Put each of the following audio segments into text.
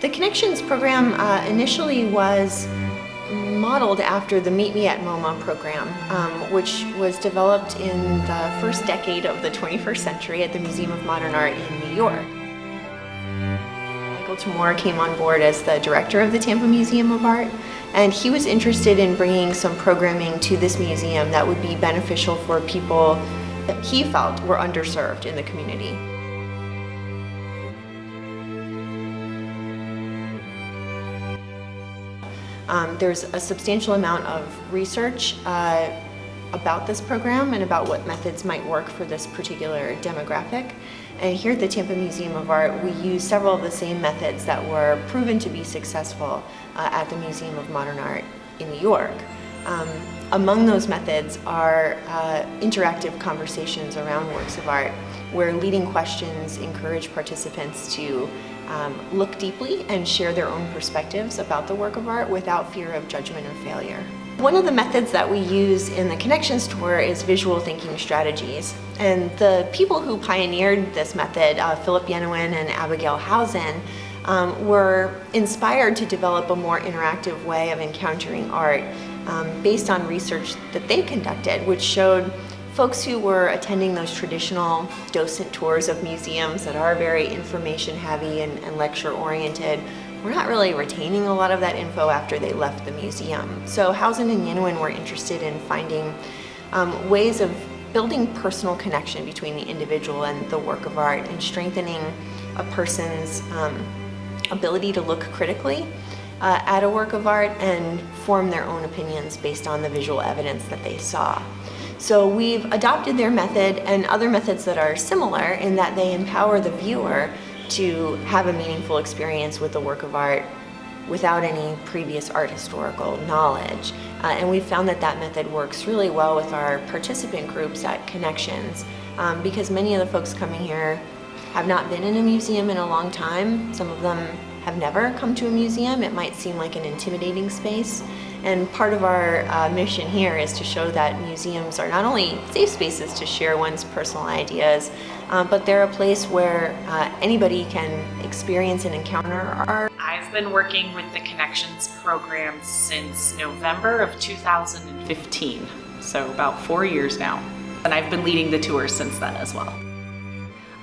The Connections program initially was modeled after the Meet Me at MoMA program, which was developed in the first decade of the 21st century at the Museum of Modern Art in New York. Michael Tamor came on board as the director of the Tampa Museum of Art, and he was interested in bringing some programming to this museum that would be beneficial for people that he felt were underserved in the community. There's a substantial amount of research about this program and about what methods might work for this particular demographic. And here at the Tampa Museum of Art, we use several of the same methods that were proven to be successful at the Museum of Modern Art in New York. Among those methods are interactive conversations around works of art, where leading questions encourage participants to look deeply and share their own perspectives about the work of art without fear of judgment or failure. One of the methods that we use in the Connections Tour is visual thinking strategies. And the people who pioneered this method, Philip Yenawine and Abigail Housen, were inspired to develop a more interactive way of encountering art based on research that they conducted, which showed folks who were attending those traditional docent tours of museums that are very information heavy and lecture oriented were not really retaining a lot of that info after they left the museum. So Housen and Yenawine were interested in finding ways of building personal connection between the individual and the work of art and strengthening a person's ability to look critically at a work of art and form their own opinions based on the visual evidence that they saw. So we've adopted their method and other methods that are similar in that they empower the viewer to have a meaningful experience with the work of art without any previous art historical knowledge. And we found that that method works really well with our participant groups at Connections because many of the folks coming here have not been in a museum in a long time. Some of them have never come to a museum. It might seem like an intimidating space. And part of our mission here is to show that museums are not only safe spaces to share one's personal ideas, but they're a place where anybody can experience and encounter art. I've been working with the Connections program since November of 2015, so about 4 years now. And I've been leading the tour since then as well.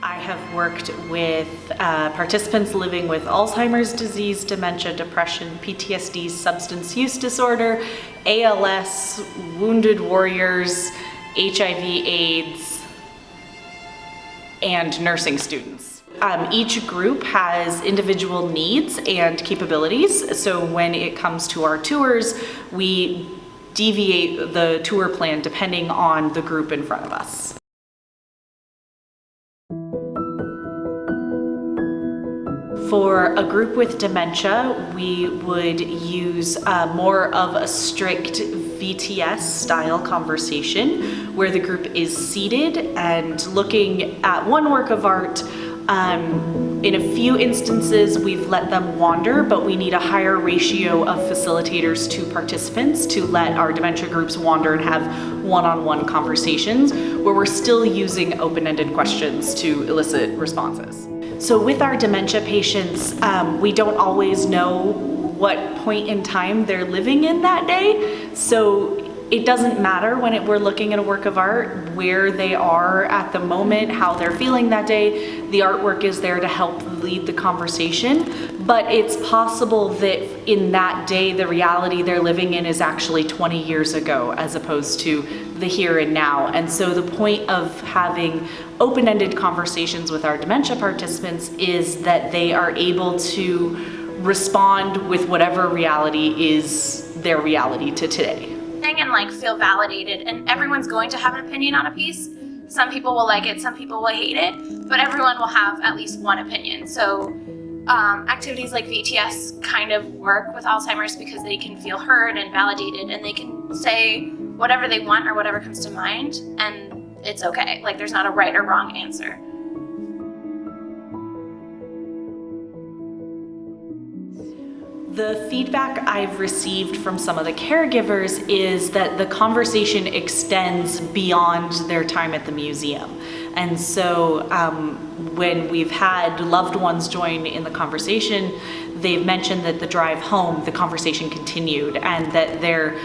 I have worked with participants living with Alzheimer's disease, dementia, depression, PTSD, substance use disorder, ALS, wounded warriors, HIV/AIDS, and nursing students. Each group has individual needs and capabilities, so when it comes to our tours, we deviate the tour plan depending on the group in front of us. For a group with dementia, we would use more of a strict VTS style conversation where the group is seated and looking at one work of art. In a few instances, we've let them wander, but we need a higher ratio of facilitators to participants to let our dementia groups wander and have one-on-one conversations where we're still using open-ended questions to elicit responses. So with our dementia patients, we don't always know what point in time they're living in that day. So it doesn't matter when we're looking at a work of art, where they are at the moment, how they're feeling that day. The artwork is there to help lead the conversation. But it's possible that in that day, the reality they're living in is actually 20 years ago, as opposed to the here and now. And so the point of having open-ended conversations with our dementia participants is that they are able to respond with whatever reality is their reality to today. And feel validated, and everyone's going to have an opinion on a piece. Some people will like it, some people will hate it, but everyone will have at least one opinion. So activities like VTS kind of work with Alzheimer's because they can feel heard and validated, and they can say whatever they want or whatever comes to mind, and it's okay. There's not a right or wrong answer. The feedback I've received from some of the caregivers is that the conversation extends beyond their time at the museum. And so when we've had loved ones join in the conversation, they've mentioned that the drive home, the conversation continued, and that their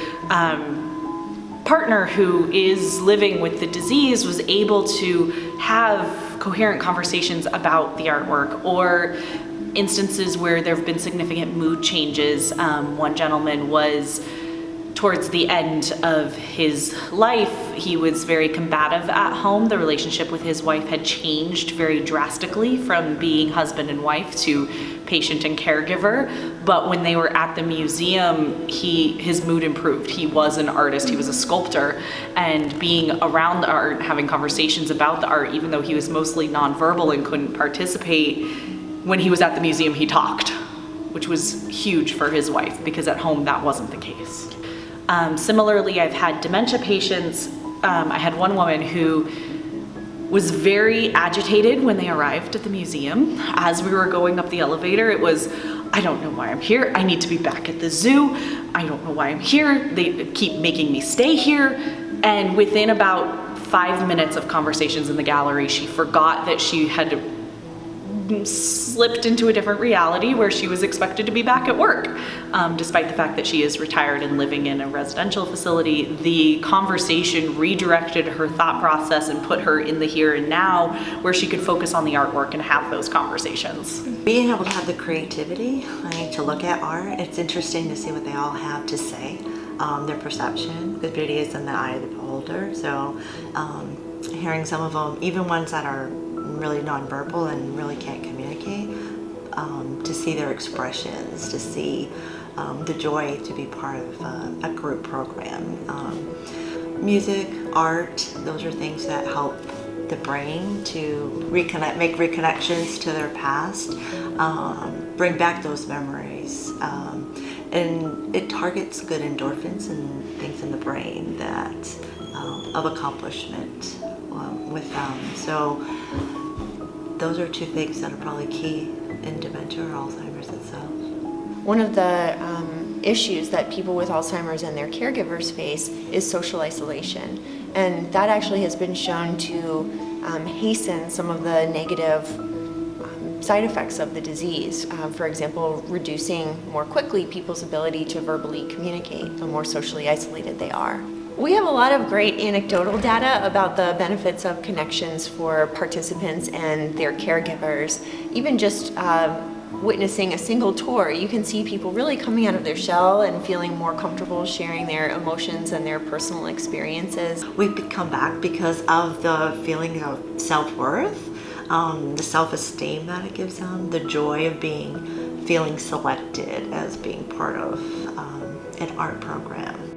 partner who is living with the disease was able to have coherent conversations about the artwork, or instances where there have been significant mood changes. One gentleman was, towards the end of his life, he was very combative at home. The relationship with his wife had changed very drastically from being husband and wife to patient and caregiver. But when they were at the museum, his mood improved. He was an artist, he was a sculptor, and being around the art, having conversations about the art, even though he was mostly nonverbal and couldn't participate, when he was at the museum, he talked, which was huge for his wife, because at home that wasn't the case. Similarly, I've had dementia patients. I had one woman who was very agitated when they arrived at the museum. As we were going up the elevator, it was, I don't know why I'm here. I need to be back at the zoo. I don't know why I'm here. They keep making me stay here. And within about 5 minutes of conversations in the gallery, she forgot that she had slipped into a different reality where she was expected to be back at work. Despite the fact that she is retired and living in a residential facility, the conversation redirected her thought process and put her in the here and now, where she could focus on the artwork and have those conversations. Being able to have the creativity, to look at art, it's interesting to see what they all have to say, their perception. The beauty is in the eye of the beholder. So hearing some of them, even ones that are really nonverbal and really can't communicate, to see their expressions, to see the joy to be part of a group program. Music, art, those are things that help the brain to make reconnections to their past, bring back those memories, and it targets good endorphins and things in the brain that of accomplishment with them. So those are two things that are probably key in dementia or Alzheimer's itself. One of the issues that people with Alzheimer's and their caregivers face is social isolation. And that actually has been shown to hasten some of the negative side effects of the disease. For example, reducing more quickly people's ability to verbally communicate the more socially isolated they are. We have a lot of great anecdotal data about the benefits of connections for participants and their caregivers. Even just witnessing a single tour, you can see people really coming out of their shell and feeling more comfortable sharing their emotions and their personal experiences. We've come back because of the feeling of self-worth, the self-esteem that it gives them, the joy of feeling selected as being part of an art program.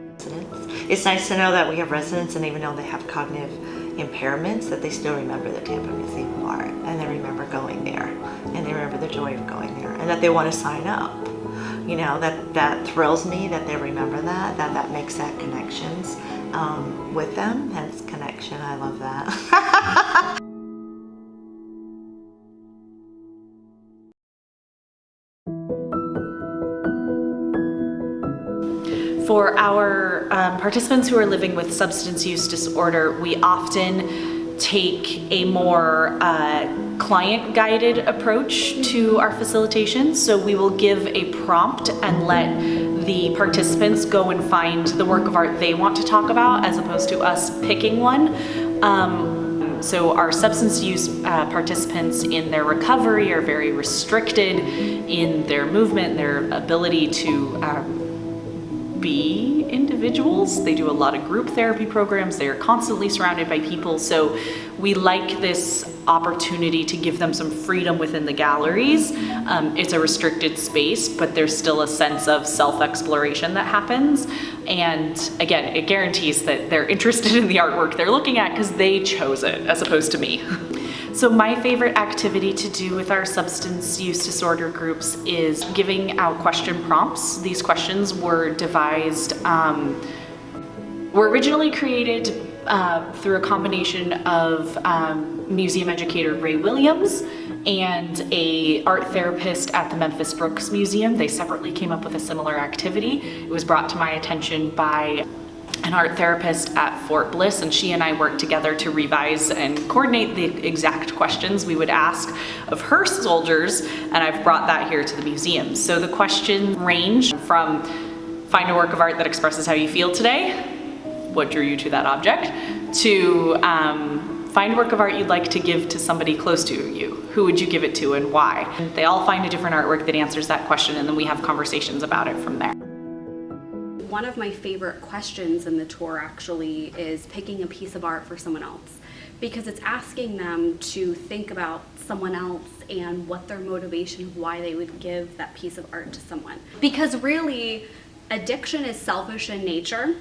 It's nice to know that we have residents, and even though they have cognitive impairments, that they still remember the Tampa Museum of Art, and they remember going there, and they remember the joy of going there, and that they want to sign up. You know, that thrills me that they remember that makes that connections with them, hence connection. I love that. For our participants who are living with substance use disorder, we often take a more client-guided approach to our facilitation. So we will give a prompt and let the participants go and find the work of art they want to talk about, as opposed to us picking one. So our substance use participants in their recovery are very restricted in their movement, their ability to be individuals. They do a lot of group therapy programs. They are constantly surrounded by people. So we like this opportunity to give them some freedom within the galleries. It's a restricted space, but there's still a sense of self-exploration that happens. And again, it guarantees that they're interested in the artwork they're looking at because they chose it as opposed to me. So my favorite activity to do with our substance use disorder groups is giving out question prompts. These questions were devised, were originally created through a combination of museum educator Ray Williams and a art therapist at the Memphis Brooks Museum. They separately came up with a similar activity. It was brought to my attention by an art therapist at Fort Bliss, and she and I worked together to revise and coordinate the exact questions we would ask of her soldiers, and I've brought that here to the museum. So the questions range from find a work of art that expresses how you feel today, what drew you to that object, to find a work of art you'd like to give to somebody close to you. Who would you give it to and why? They all find a different artwork that answers that question, and then we have conversations about it from there. One of my favorite questions in the tour actually is picking a piece of art for someone else, because it's asking them to think about someone else and what their motivation, why they would give that piece of art to someone. Because really, addiction is selfish in nature.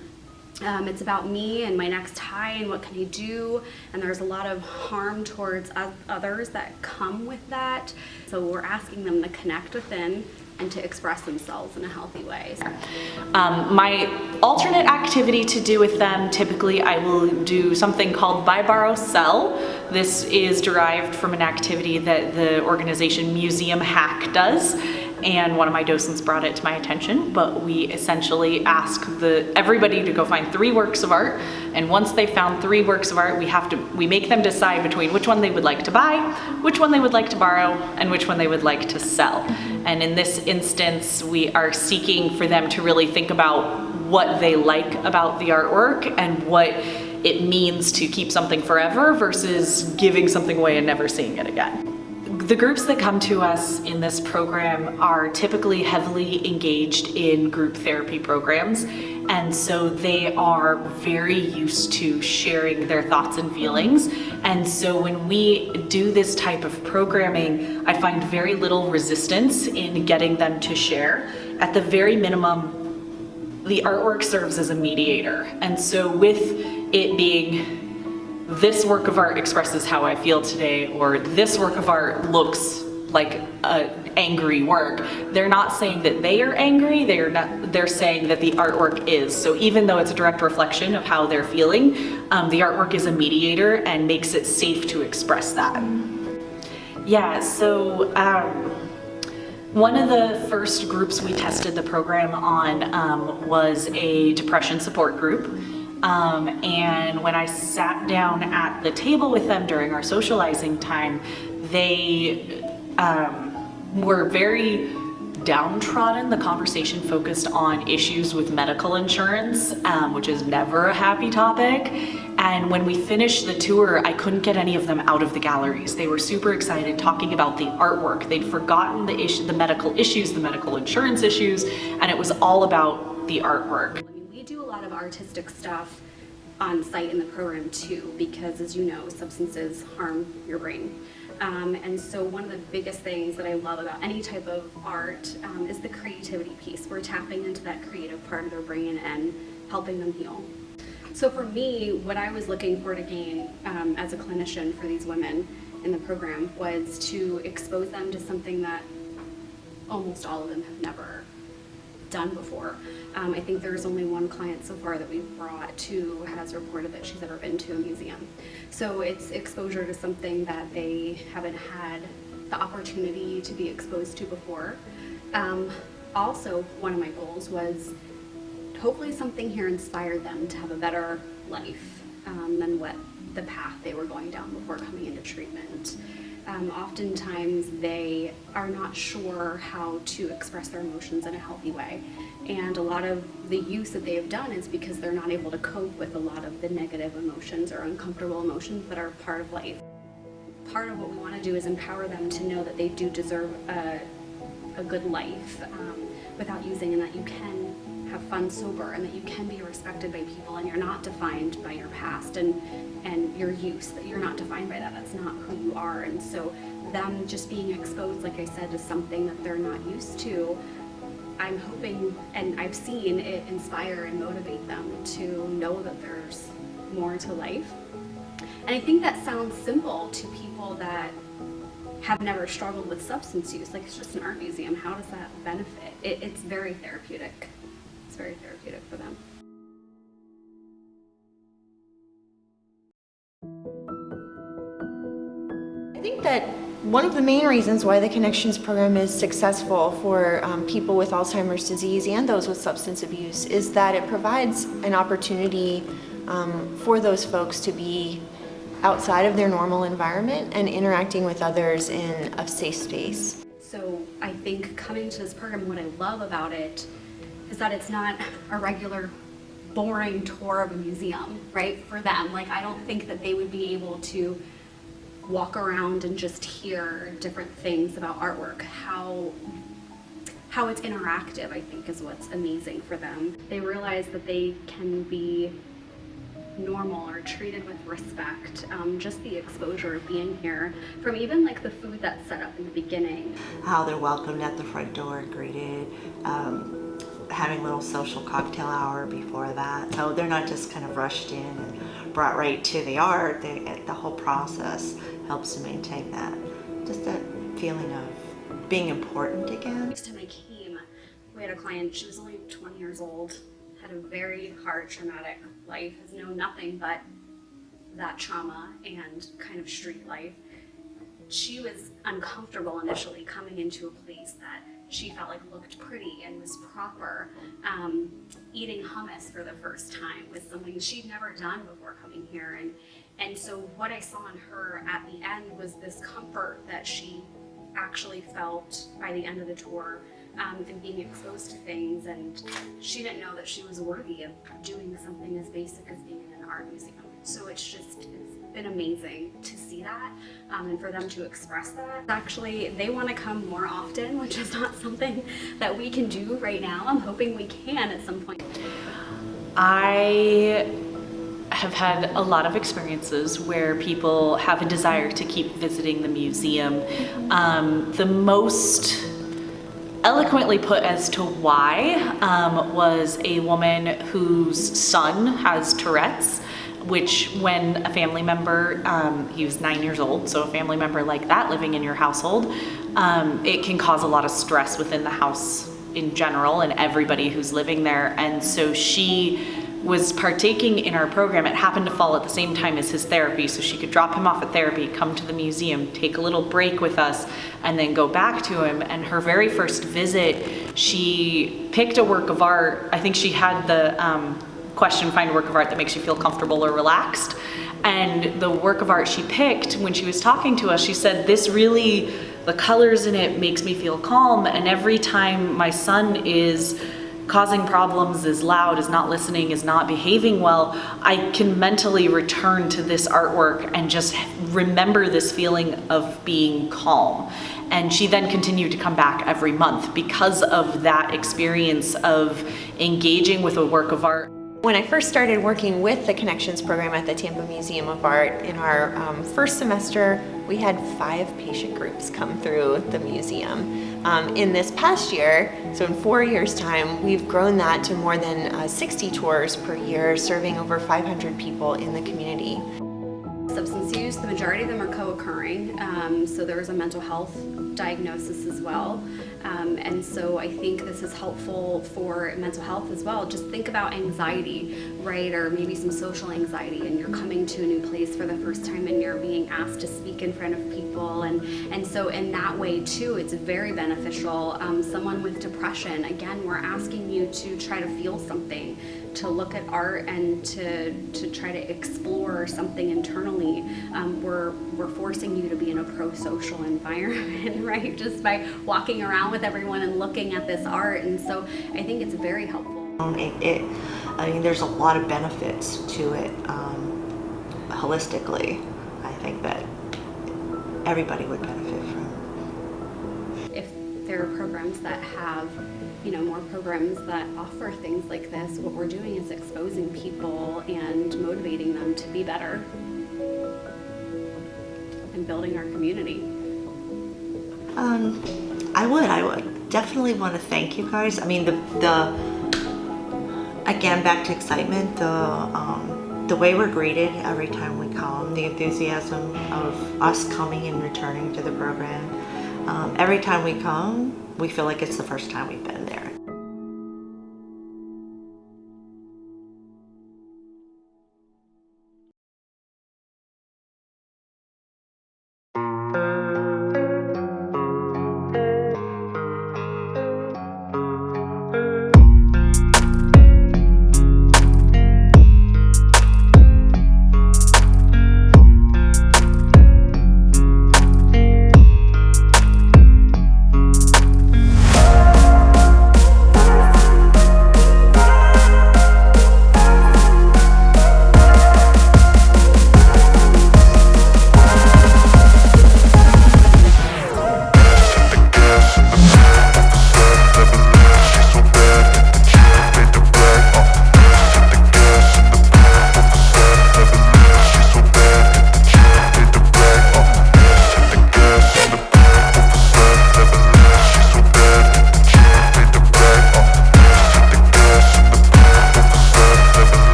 It's about me and my next high and what can I do, and there's a lot of harm towards others that come with that. So we're asking them to connect within and to express themselves in a healthy way. My alternate activity to do with them, typically I will do something called Buy, Borrow, Sell. This is derived from an activity that the organization Museum Hack does, and one of my docents brought it to my attention, but we essentially ask everybody to go find 3 works of art, and once they've found 3 works of art, we make them decide between which one they would like to buy, which one they would like to borrow, and which one they would like to sell. And in this instance, we are seeking for them to really think about what they like about the artwork and what it means to keep something forever versus giving something away and never seeing it again. The groups that come to us in this program are typically heavily engaged in group therapy programs, and so they are very used to sharing their thoughts and feelings. And so when we do this type of programming, I find very little resistance in getting them to share. At the very minimum, the artwork serves as a mediator. And so with it being this work of art expresses how I feel today, or this work of art looks like an angry work, they're not saying that they are angry, they're saying that the artwork is. So even though it's a direct reflection of how they're feeling, the artwork is a mediator and makes it safe to express that. Yeah, so one of the first groups we tested the program on was a depression support group. And when I sat down at the table with them during our socializing time, they were very downtrodden. The conversation focused on issues with medical insurance, which is never a happy topic. And when we finished the tour, I couldn't get any of them out of the galleries. They were super excited talking about the artwork. They'd forgotten the medical issues, the medical insurance issues, and it was all about the artwork. We do a lot of artistic stuff on site in the program too, because as you know, substances harm your brain. And so one of the biggest things that I love about any type of art is the creativity piece. We're tapping into that creative part of their brain and helping them heal. So for me, what I was looking for to gain as a clinician for these women in the program was to expose them to something that almost all of them have never done before. I think there's only one client so far that we've brought who has reported that she's ever been to a museum. So it's exposure to something that they haven't had the opportunity to be exposed to before. Also, one of my goals was hopefully something here inspired them to have a better life than what the path they were going down before coming into treatment. Oftentimes they are not sure how to express their emotions in a healthy way, and a lot of the use that they have done is because they're not able to cope with a lot of the negative emotions or uncomfortable emotions that are part of life. Part of what we want to do is empower them to know that they do deserve a good life without using, and that you can have fun sober, and that you can be respected by people, and you're not defined by your past and your use, that you're not defined by that. That's not who you are. And so them just being exposed, like I said, to something that they're not used to, I'm hoping, and I've seen it inspire and motivate them to know that there's more to life. And I think that sounds simple to people that have never struggled with substance use. Like, it's just an art museum. How does that benefit? It's very therapeutic. It's very therapeutic for them. I think that One of the main reasons why the Connections program is successful for people with Alzheimer's disease and those with substance abuse is that it provides an opportunity for those folks to be outside of their normal environment and interacting with others in a safe space. So I think coming to this program, what I love about it is that it's not a regular boring tour of a museum, right? For them, like I don't think that they would be able to walk around and just hear different things about artwork. How it's interactive, I think, is what's amazing for them. They realize that they can be normal or treated with respect. Just the exposure of being here, from even like the food that's set up in the beginning. How they're welcomed at the front door, greeted, having a little social cocktail hour before that. So they're not just kind of rushed in and brought right to the art. The whole process helps to maintain that, just that feeling of being important again. Next time I came, we had a client, she was only 20 years old, had a very hard traumatic life, has known nothing but that trauma and kind of street life. She was uncomfortable initially coming into a place that she felt like looked pretty and was proper. Eating hummus for the first time was something she'd never done before coming here. And so what I saw in her at the end was this comfort that she actually felt by the end of the tour, and being exposed to things, and she didn't know that she was worthy of doing something as basic as being in an art museum. So it's been amazing to see that, and for them to express that. Actually, they want to come more often, which is not something that we can do right now. I'm hoping we can at some point. I have had a lot of experiences where people have a desire to keep visiting the museum. The most eloquently put as to why was a woman whose son has Tourette's, which when a family member, he was 9 years old, so a family member like that living in your household, it can cause a lot of stress within the house in general and everybody who's living there. And so she was partaking in our program. It happened to fall at the same time as his therapy, so she could drop him off at therapy, come to the museum, take a little break with us, and then go back to him. And her very first visit, she picked a work of art. I think she had the question, find a work of art that makes you feel comfortable or relaxed. And the work of art she picked, when she was talking to us, she said, this really, the colors in it makes me feel calm. And every time my son is causing problems, is loud, is not listening, is not behaving well, I can mentally return to this artwork and just remember this feeling of being calm. And she then continued to come back every month because of that experience of engaging with a work of art. When I first started working with the Connections program at the Tampa Museum of Art, in our first semester, we had 5 patient groups come through the museum. In this past year, so in 4 years' time, we've grown that to more than 60 tours per year, serving over 500 people in the community. Substance use, the majority of them are co-occurring, so there is a mental health diagnosis as well. And so I think this is helpful for mental health as well. Just think about anxiety, right? Or maybe some social anxiety, and you're coming to a new place for the first time and you're being asked to speak in front of people. And so in that way too, it's very beneficial. Someone with depression, again, we're asking you to try to feel something, to look at art and to try to explore something internally. We're forcing you to be in a pro-social environment, right? Just by walking around with everyone and looking at this art. And so I think it's very helpful. I mean, there's a lot of benefits to it holistically. I think that everybody would benefit from. If there are programs that have, more programs that offer things like this, what we're doing is exposing people and motivating them to be better and building our community. I would definitely want to thank you guys. I mean, again, back to excitement, the way we're greeted every time we come, the enthusiasm of us coming and returning to the program. Every time we come, we feel like it's the first time we've been there.